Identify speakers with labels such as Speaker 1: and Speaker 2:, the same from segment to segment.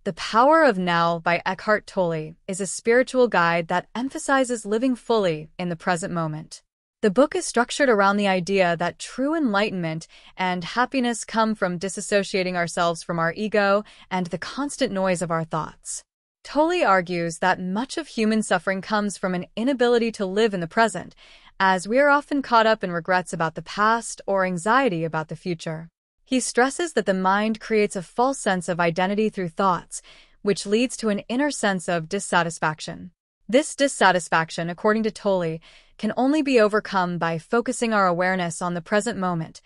Speaker 1: The Power of Now by Eckhart Tolle is a spiritual guide that emphasizes living fully in the present moment. The book is structured around the idea that true enlightenment and happiness come from disassociating ourselves from our ego and the constant noise of our thoughts. Tolle argues that much of human suffering comes from an inability to live in the present, as we are often caught up in regrets about the past or anxiety about the future. He stresses that the mind creates a false sense of identity through thoughts, which leads to an inner sense of dissatisfaction. This dissatisfaction, according to Tolle, can only be overcome by focusing our awareness on the present moment,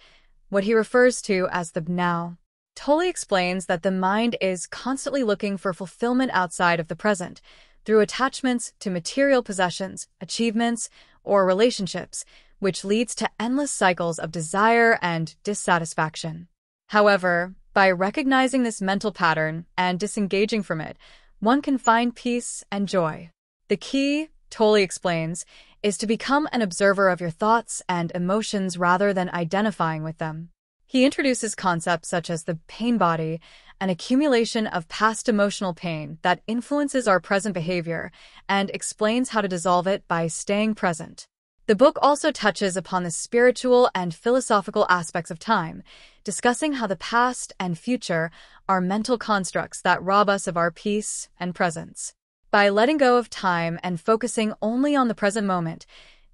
Speaker 1: what he refers to as the now. Tolle explains that the mind is constantly looking for fulfillment outside of the present, through attachments to material possessions, achievements, or relationships, which leads to endless cycles of desire and dissatisfaction. However, by recognizing this mental pattern and disengaging from it, one can find peace and joy. The key, Tolle explains, is to become an observer of your thoughts and emotions rather than identifying with them. He introduces concepts such as the pain body, an accumulation of past emotional pain that influences our present behavior, and explains how to dissolve it by staying present. The book also touches upon the spiritual and philosophical aspects of time, discussing how the past and future are mental constructs that rob us of our peace and presence. By letting go of time and focusing only on the present moment,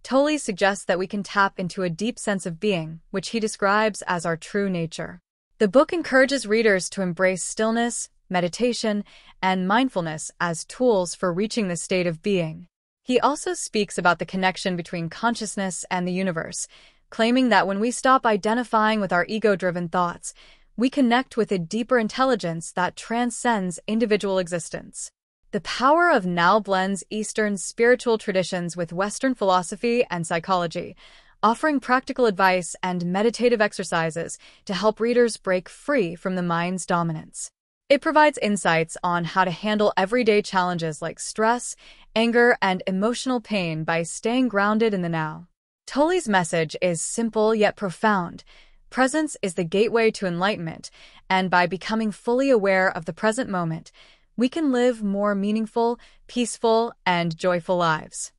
Speaker 1: Tolle suggests that we can tap into a deep sense of being, which he describes as our true nature. The book encourages readers to embrace stillness, meditation, and mindfulness as tools for reaching this state of being. He also speaks about the connection between consciousness and the universe, claiming that when we stop identifying with our ego-driven thoughts, we connect with a deeper intelligence that transcends individual existence. The Power of Now blends Eastern spiritual traditions with Western philosophy and psychology, offering practical advice and meditative exercises to help readers break free from the mind's dominance. It provides insights on how to handle everyday challenges like stress, anger, and emotional pain by staying grounded in the now. Tolle's message is simple yet profound. Presence is the gateway to enlightenment, and by becoming fully aware of the present moment, we can live more meaningful, peaceful, and joyful lives.